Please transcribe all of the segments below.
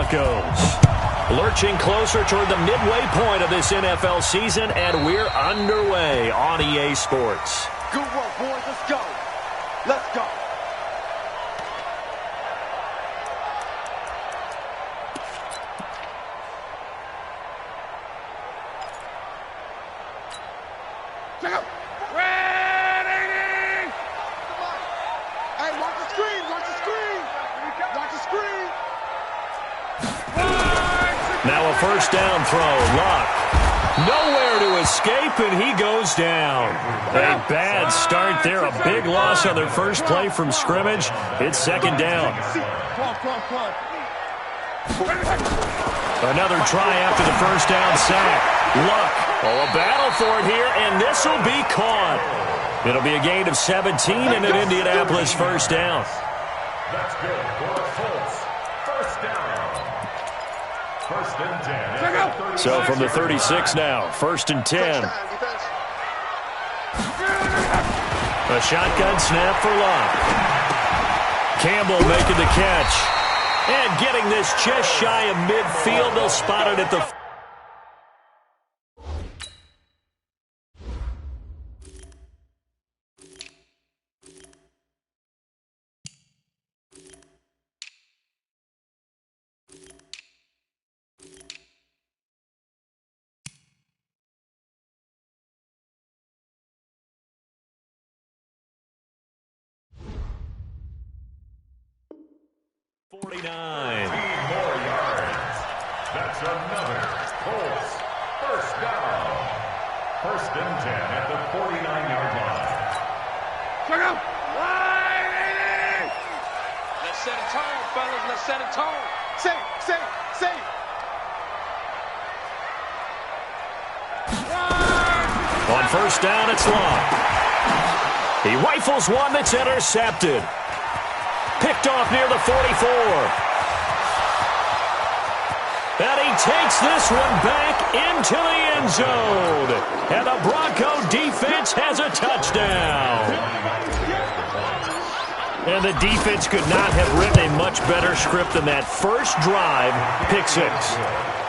Broncos. Lurching closer toward the midway point of this NFL season, and we're underway on EA Sports. Good work, boys. Let's go. Let's go. Check out. Ready! Hey, watch the screen. Watch the screen. Watch the screen. Now a first down throw. Luck. Nowhere to escape, and he goes down. A bad start there. A big loss on their first play from scrimmage. It's second down. Another try after the first down sack. Luck. Oh, a battle for it here, and this will be caught. It'll be a gain of 17 and an Indianapolis first down. That's good for the Colts. First down. First and 10. So from the 36 now, first and 10. A shotgun snap for Luck. Campbell making the catch. And getting this just shy of midfield. They'll spot it at the... More yards. That's another Colts first down. First and 10 at the 49-yard line. Check out. Let's set a tone, fellas. Let's set a tone. Say. On first down, it's Luck. He rifles one that's intercepted. Picked off near the 44. And he takes this one back into the end zone. And the Bronco defense has a touchdown. And the defense could not have written a much better script than that first drive, pick six.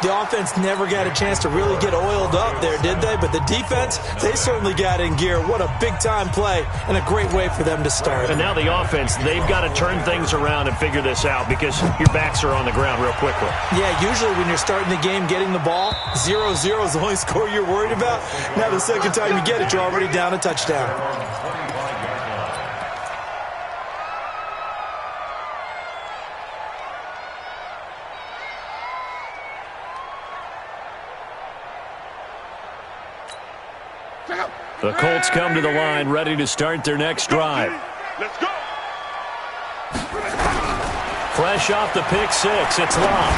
The offense never got a chance to really get oiled up there, did they? But the defense, they certainly got in gear. What a big-time play and a great way for them to start. And now the offense, they've got to turn things around and figure this out because your backs are on the ground real quickly. Yeah, usually when you're starting the game getting the ball, 0-0 is the only score you're worried about. Now the second time you get it, you're already down a touchdown. The Colts come to the line, ready to start their next drive. Let's go. Fresh off the pick six, it's Luck.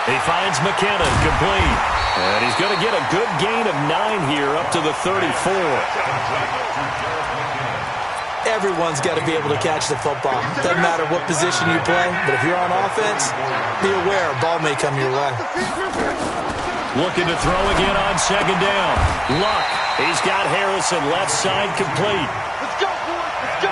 He finds McKinnon, complete. And he's going to get a good gain of 9 here, up to the 34. Everyone's got to be able to catch the football. Doesn't matter what position you play, but if you're on offense, be aware a ball may come your way. Looking to throw again on second down. Luck. He's got Harrison left side complete. Let's go, boys. Let's go.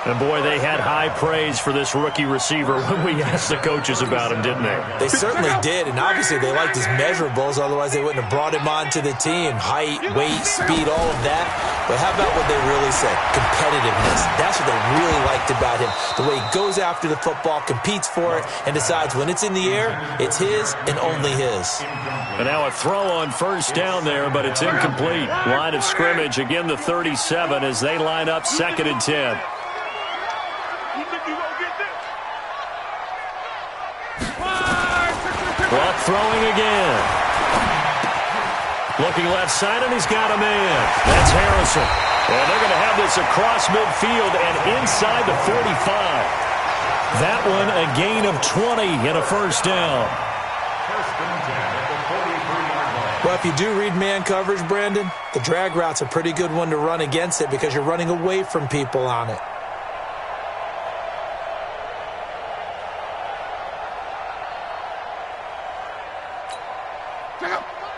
And, boy, they had high praise for this rookie receiver when we asked the coaches about him, didn't they? They certainly did, and obviously they liked his measurables. Otherwise, they wouldn't have brought him onto the team. Height, weight, speed, all of that. But how about what they really said? Competitiveness. That's what they really liked about him. The way he goes after the football, competes for it, and decides when it's in the air, it's his and only his. And now a throw on first down there, but it's incomplete. Line of scrimmage, again the 37 as they line up second and 10. Luck throwing again. Looking left side, and he's got a man. That's Harrison. And they're going to have this across midfield and inside the 45. That one a gain of 20 and a first down. First and 10 at the 43-yard line. Well, if you do read man coverage, Brandon, the drag route's a pretty good one to run against it because you're running away from people on it.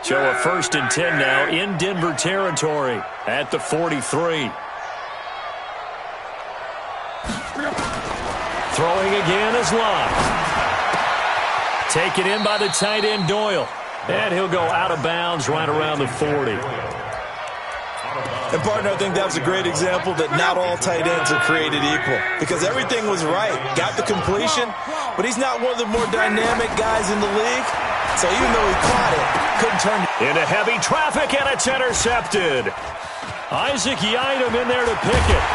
So a first and 10 now in Denver territory at the 43. Throwing again is Luck. Taken in by the tight end, Doyle. And he'll go out of bounds right around the 40. And, partner, I think that was a great example that not all tight ends are created equal because everything was right. Got the completion, but he's not one of the more dynamic guys in the league. So even though he caught it, couldn't turn it. Into heavy traffic, and it's intercepted. Isaac Yiadom in there to pick it.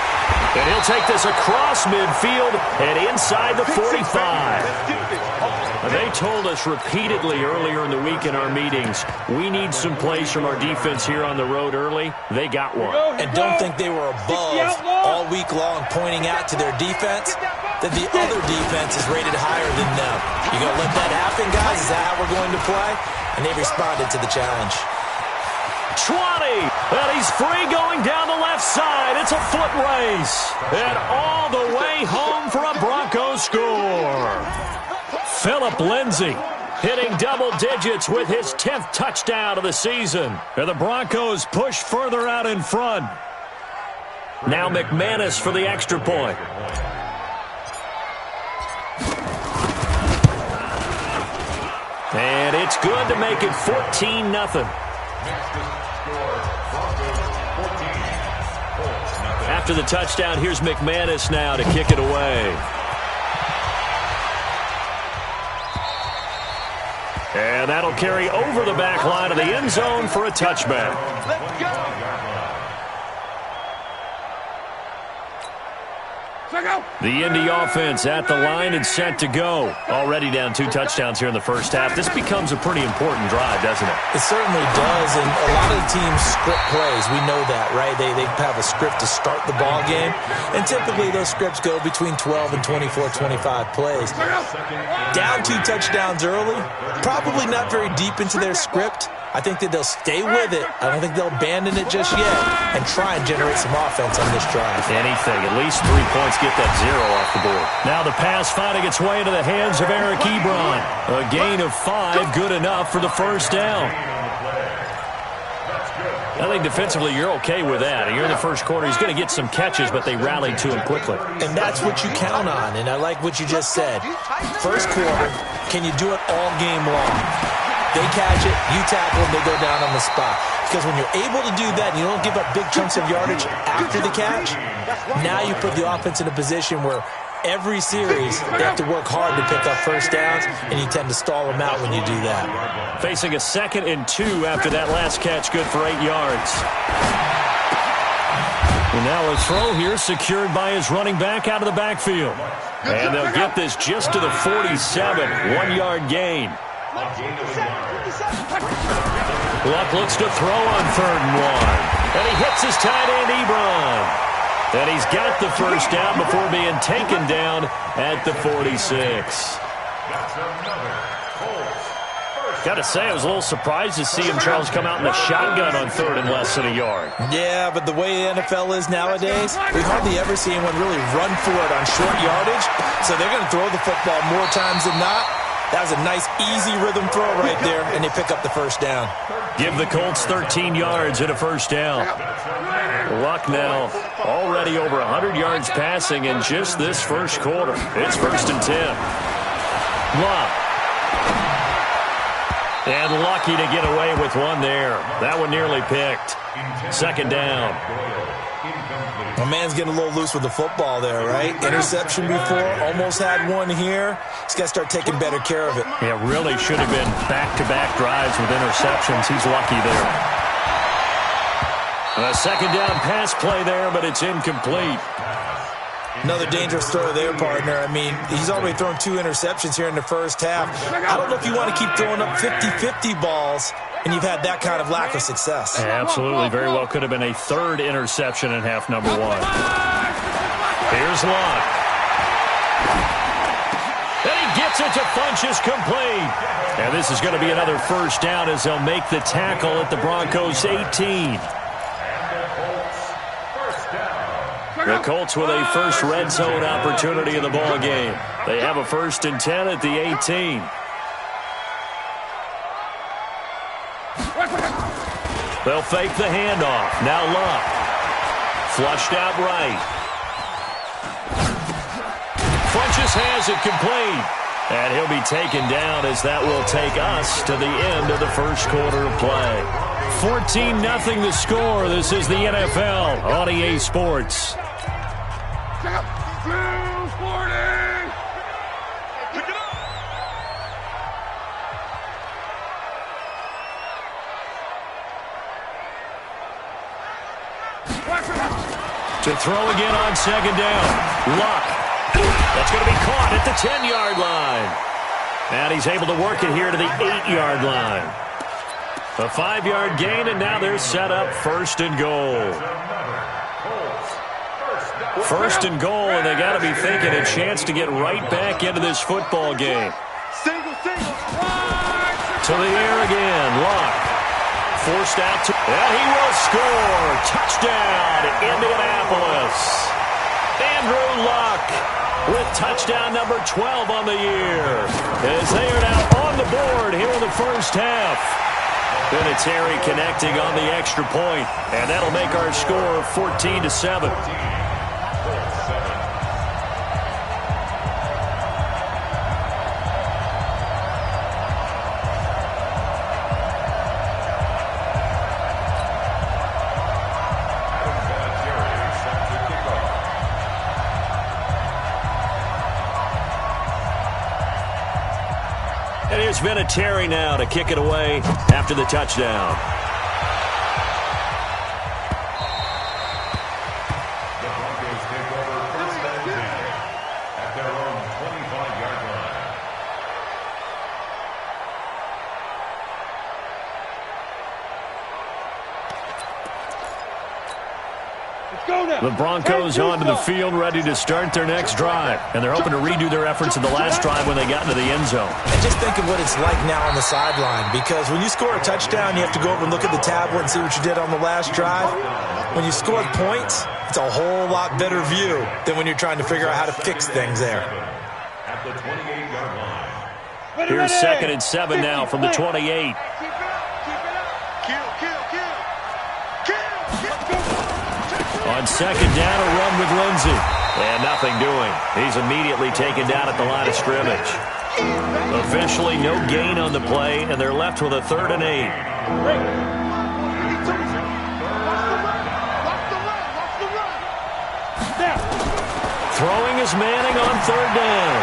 And he'll take this across midfield and inside the 45. They told us repeatedly earlier in the week in our meetings, we need some plays from our defense here on the road early. They got one. And don't think they were above all week long pointing out to their defense that the other defense is rated higher than them. You going to let that happen, guys? Is that how we're going to play? And they responded to the challenge. 20, and he's free going down the left side. It's a foot race, and all the way home for a Broncos score. Phillip Lindsay hitting double digits with his 10th touchdown of the season. And the Broncos push further out in front. Now McManus for the extra point. And it's good to make it 14-0. After the touchdown, here's McManus now to kick it away. And that'll carry over the back line of the end zone for a touchback. Let's go. The Indy offense at the line and set to go. Already down 2 touchdowns here in the first half. This becomes a pretty important drive, doesn't it? It certainly does, and a lot of the teams script plays. We know that, right? They have a script to start the ball game, and typically those scripts go between 12 and 24, 25 plays. Down 2 touchdowns early, probably not very deep into their script. I think that they'll stay with it. I don't think they'll abandon it just yet and try and generate some offense on this drive. Anything. At least 3 points, get that 0 off the board. Now the pass finding its way into the hands of Eric Ebron. A gain of 5, good enough for the first down. I think defensively you're okay with that. You're in the first quarter. He's going to get some catches, but they rallied to him quickly. And that's what you count on, and I like what you just said. First quarter, can you do it all game long? They catch it, you tackle, and they go down on the spot. Because when you're able to do that and you don't give up big chunks of yardage after the catch, now you put the offense in a position where every series they have to work hard to pick up first downs, and you tend to stall them out when you do that. Facing a 2nd and 2 after that last catch, good for 8 yards. And now a throw here secured by his running back out of the backfield. And they'll get this just to the 47, 1-yard gain. Luck looks to throw on 3rd and 1. And he hits his tight end, Ebron. And he's got the first down before being taken down at the 46. Got to say, I was a little surprised to see him, Charles, come out in the shotgun on 3rd and less than a yard. Yeah, but the way the NFL is nowadays, we hardly ever see anyone really run for it on short yardage. So they're going to throw the football more times than not. That was a nice, easy rhythm throw right there, and they pick up the first down. Give the Colts 13 yards and a first down. Luck now already over 100 yards passing in just this first quarter. It's 1st and 10. Luck. And lucky to get away with one there. That one nearly picked. 2nd down. My man's getting a little loose with the football there, right? Interception before, almost had one here. He's got to start taking better care of it. Yeah, really should have been back-to-back drives with interceptions. He's lucky there. A 2nd down pass play there, but it's incomplete. Another dangerous throw there, partner. I mean, he's already thrown 2 interceptions here in the first half. I don't know if you want to keep throwing up 50-50 balls, and you've had that kind of lack of success. Absolutely. Very well could have been a 3rd interception in half number 1. Here's Luck. And he gets it to Funchess complete. And this is going to be another first down as they'll make the tackle at the Broncos 18. The Colts with a first red zone opportunity in the ball game. They have a 1st and 10 at the 18. They'll fake the handoff. Now Luck. Flushed out right. Funchess has it complete. And he'll be taken down as that will take us to the end of the first quarter of play. 14-0 the score. This is the NFL on EA Sports. To throw again on second down. Luck. That's going to be caught at the 10-yard line. And he's able to work it here to the 8-yard line. A 5-yard gain, and now they're set up first and goal. First and goal, and they got to be thinking a chance to get right back into this football game. To the air again. Luck. Forced out to, and he will score. Touchdown, Indianapolis. Andrew Luck with touchdown number 12 on the year. As they are now on the board here in the first half. Vinatieri connecting on the extra point, and that'll make our score 14-7. And here's Vinatieri now to kick it away after the touchdown. The Broncos take over first and 10 at their own 25-yard line. The Broncos onto the field, ready to start their next drive. And they're hoping to redo their efforts in the last drive when they got into the end zone. And just think of what it's like now on the sideline, because when you score a touchdown, you have to go over and look at the tablet and see what you did on the last drive. When you score points, it's a whole lot better view than when you're trying to figure out how to fix things there. At the 28-yard line. Here's 2nd and 7 now from the 28. On second down, a run with Lindsey. And nothing doing. He's immediately taken down at the line of scrimmage. Officially no gain on the play, and they're left with a 3rd and 8. Throwing is Manning on 3rd down.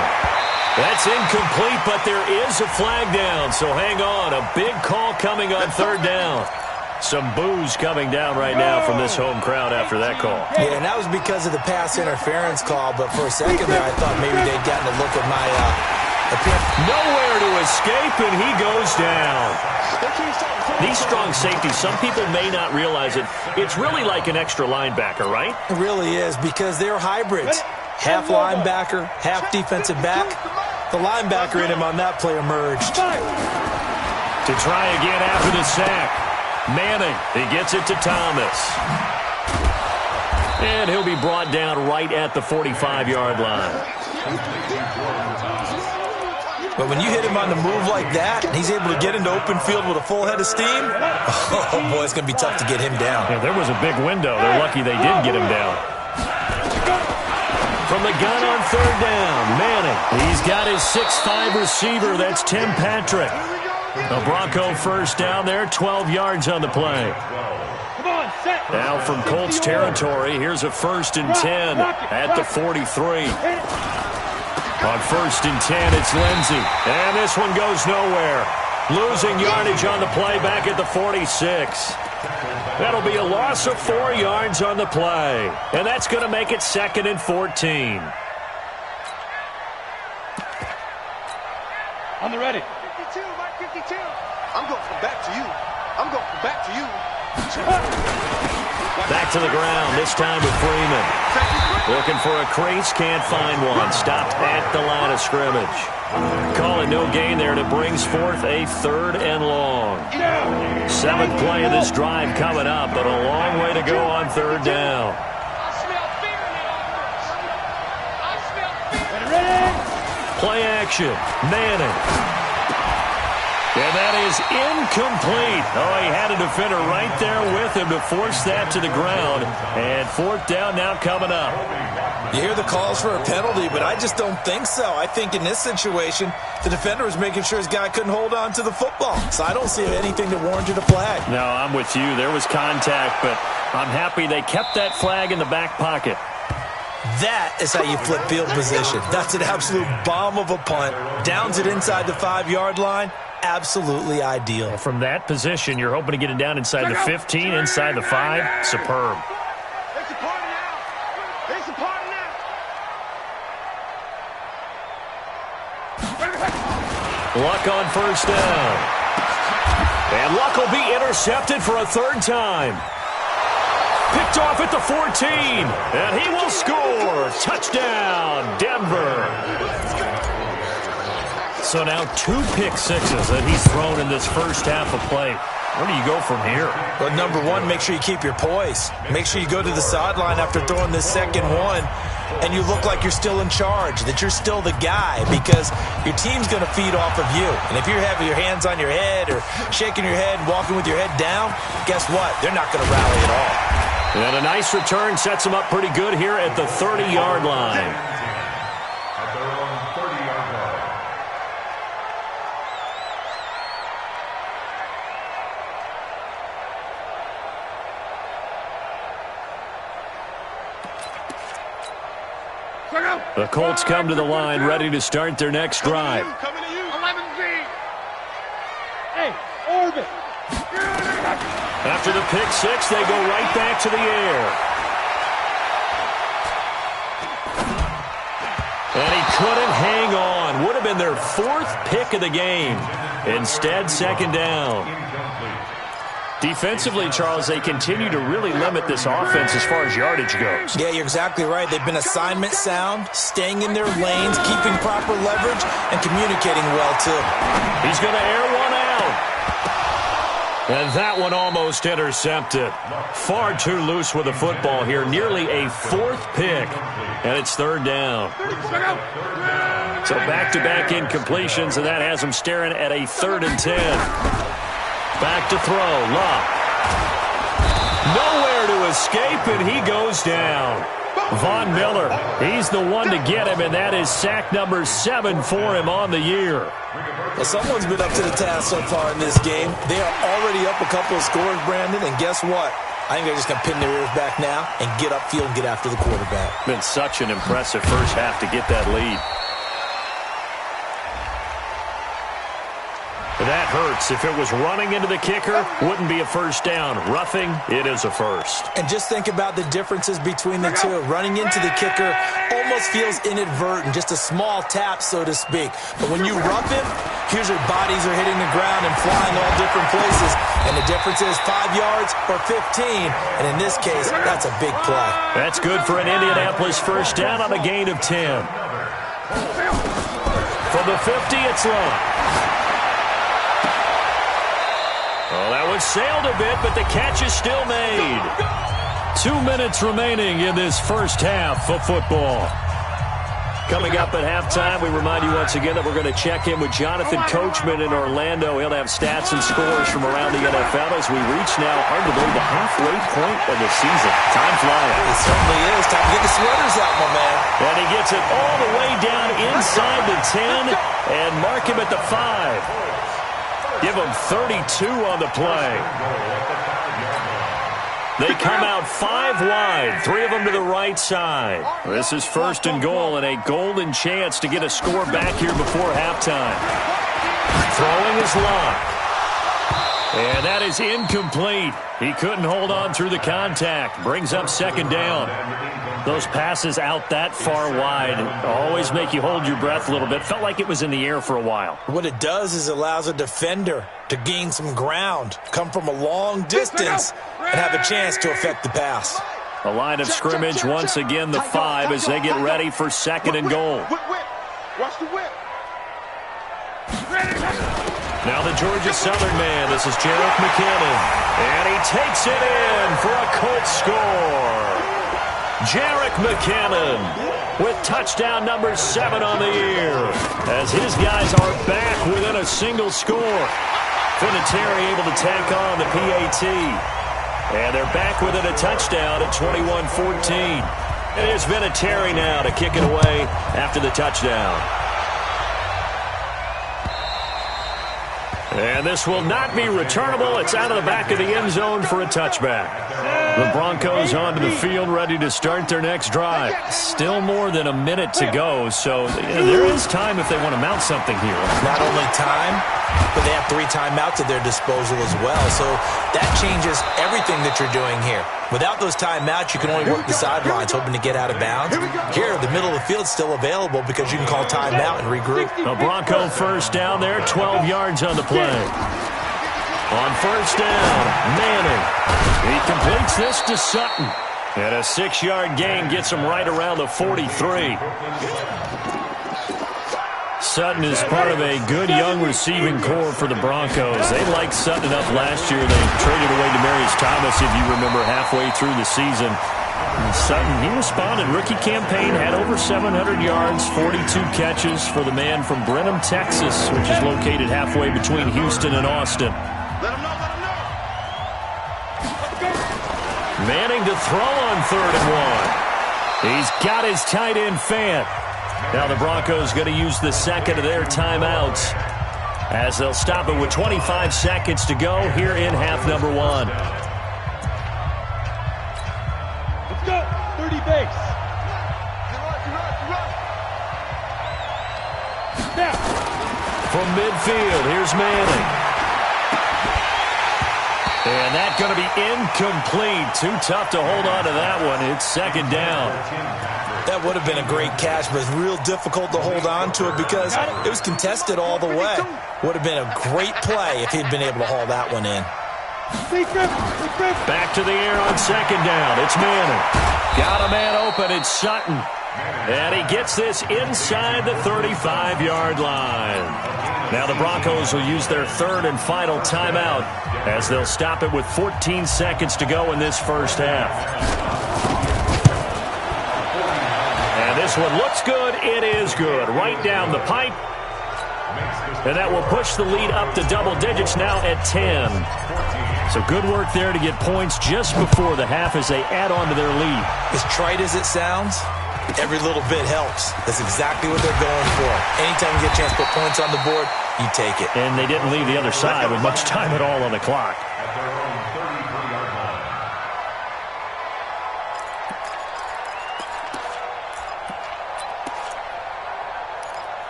That's incomplete, but there is a flag down, so hang on. A big call coming on 3rd down. Some boos coming down right now from this home crowd after that call. Yeah, and that was because of the pass interference call, but for a second there, I thought maybe they'd gotten a look at my nowhere to escape, and he goes down. These strong safeties, some people may not realize it. It's really like an extra linebacker, right? It really is, because they're hybrids. Half linebacker, half defensive back. The linebacker in him on that play emerged. To try again after the sack. Manning, he gets it to Thomas. And he'll be brought down right at the 45-yard line. But when you hit him on the move like that, and he's able to get into open field with a full head of steam, oh boy, it's going to be tough to get him down. Yeah, there was a big window. They're lucky they did get him down. From the gun on 3rd down, Manning. He's got his 6'5 receiver. That's Tim Patrick. The Bronco first down there, 12 yards on the play. Now from Colts territory, here's a 1st and 10 at the 43. On 1st and 10, it's Lindsey. And this one goes nowhere. Losing yardage on the play back at the 46. That'll be a loss of 4 yards on the play. And that's going to make it 2nd and 14. On the ready. 52, Mike 52. I'm going from back to you. I'm going from back to you. Back to the ground, this time with Freeman. Looking for a crease, can't find one. Stopped at the line of scrimmage. Calling no gain there, and it brings forth a 3rd and long. 7th play of this drive coming up, but a long way to go on 3rd down. Play action, Manning. And that is incomplete. Oh, he had a defender right there with him to force that to the ground. And fourth down now coming up. You hear the calls for a penalty, but I just don't think so. I think in this situation, the defender was making sure his guy couldn't hold on to the football. So I don't see anything that warranted a flag. No, I'm with you. There was contact, but I'm happy they kept that flag in the back pocket. That is how you flip field position. That's an absolute bomb of a punt. Downs it inside the 5-yard line. Absolutely ideal. From that position, you're hoping to get it down inside the 15, inside the 5. Superb. It's a party now. It's a party now. Luck on first down. And Luck will be intercepted for a third time. Picked off at the 14. And he will score. Touchdown, Denver. So now 2 pick sixes that he's thrown in this first half of play. Where do you go from here? Well, number one, make sure you keep your poise. Make sure you go to the sideline after throwing this second one, and you look like you're still in charge, that you're still the guy, because your team's going to feed off of you. And if you're having your hands on your head or shaking your head and walking with your head down, guess what? They're not going to rally at all. And a nice return sets him up pretty good here at the 30-yard line. At their own 30-yard line. The Colts come to the line, ready to start their next drive. Coming to you. 11Z. Hey, orbit. After the pick six, they go right back to the air. And he couldn't hang on. Would have been their 4th pick of the game. Instead, second down. Defensively, Charles, they continue to really limit this offense as far as yardage goes. Yeah, you're exactly right. They've been assignment sound, staying in their lanes, keeping proper leverage, and communicating well, too. He's going to air one out. And that one almost intercepted. Far too loose with the football here. Nearly a 4th pick. And it's third down. So back-to-back incompletions, and that has them staring at a 3rd and 10. Back to throw, Luck. Nowhere to escape, and he goes down. Von Miller, he's the one to get him, and that is sack number 7 for him on the year. Well, someone's been up to the task so far in this game. They are already up a couple of scores, Brandon, and guess what? I think they're just going to pin their ears back now and get upfield and get after the quarterback. Been such an impressive first half to get that lead. That hurts. If it was running into the kicker, wouldn't be a first down. Roughing, it is a first. And just think about the differences between the two. Running into the kicker almost feels inadvertent, just a small tap, so to speak. But when you rough him, here's your bodies are hitting the ground and flying all different places. And the difference is 5 yards or 15. And in this case, that's a big play. That's good for an Indianapolis first down on a gain of 10. From the 50, it's Luck. Well, that one sailed a bit, but the catch is still made. 2 minutes remaining in this first half of football. Coming up at halftime, we remind you once again that we're going to check in with Jonathan Coachman in Orlando. He'll have stats and scores from around the NFL as we reach now, hard to believe, the halfway point of the season. Time flying. It certainly is. Time to get the sweaters out, my man. And he gets it all the way down inside the 10 and mark him at the 5. Give him 32 on the play. They come out 5 wide, 3 of them to the right side. This is first and goal and a golden chance to get a score back here before halftime. Throwing is Luck. And that is incomplete. He couldn't hold on through the contact. Brings up second down. Those passes out that far wide always make you hold your breath a little bit. Felt like it was in the air for a while. What it does is it allows a defender to gain some ground, come from a long distance, and have a chance to affect the pass. A line of scrimmage, once again, the 5 as they get ready for second and goal. Watch the whip. Now the Georgia Southern man, this is Jerick McKinnon. And he takes it in for a Colts score. Jerick McKinnon with touchdown number 7 on the year as his guys are back within a single score. Vinatieri able to tack on the PAT. And they're back within a touchdown at 21-14. It is Vinatieri now to kick it away after the touchdown. And this will not be returnable. It's out of the back of the end zone for a touchback. The Broncos onto the field ready to start their next drive. Still more than a minute to go, so there is time if they want to mount something here. Not only time, but they have 3 timeouts at their disposal as well. So that changes everything that you're doing here. Without those timeouts, you can only work the sidelines, hoping to get out of bounds. Here, the middle of the field is still available because you can call timeout and regroup. A Bronco first down there, 12 yards on the play. On first down, Manning. He completes this to Sutton. And a 6-yard gain gets him right around the 43. Sutton is part of a good young receiving core for the Broncos. They liked Sutton enough last year. They traded away Demaryius Thomas, if you remember, halfway through the season. And Sutton, he responded. Rookie campaign, had over 700 yards, 42 catches for the man from Brenham, Texas, which is located halfway between Houston and Austin. Let him know, let him know. Let's go. Manning to throw on 3rd and 1. He's got his tight end Fant. Now the Broncos going to use the second of their timeouts as they'll stop it with 25 seconds to go here in half number 1. Let's go. 30 base. Now. From midfield, here's Manning. And that's going to be incomplete. Too tough to hold on to that one. It's second down. That would have been a great catch, but it's real difficult to hold on to it because it was contested all the way. Would have been a great play if he'd been able to haul that one in. Back to the air on second down. It's Manning. Got a man open. It's Sutton. And he gets this inside the 35-yard line. Now the Broncos will use their 3rd and final timeout as they'll stop it with 14 seconds to go in this first half. And this one looks good. It is good. Right down the pipe. And that will push the lead up to double digits now at 10. So good work there to get points just before the half as they add on to their lead. As trite as it sounds, every little bit helps. That's exactly what they're going for. Anytime you get a chance to put points on the board, you take it. And they didn't leave the other side with much time at all on the clock. At their own 33-yard line.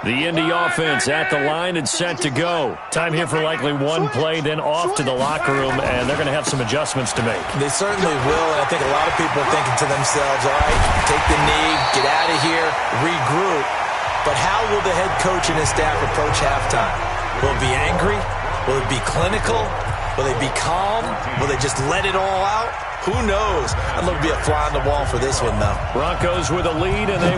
The Indy offense at the line and set to go. Time here for likely one play, then off to the locker room, and they're going to have some adjustments to make. They certainly will, and I think a lot of people are thinking to themselves, all right, take the knee, get out of here, regroup. But how will the head coach and his staff approach halftime? Will it be angry? Will it be clinical? Will they be calm? Will they just let it all out? Who knows? I'm going to be a fly on the wall for this one, though. Broncos with a lead, and they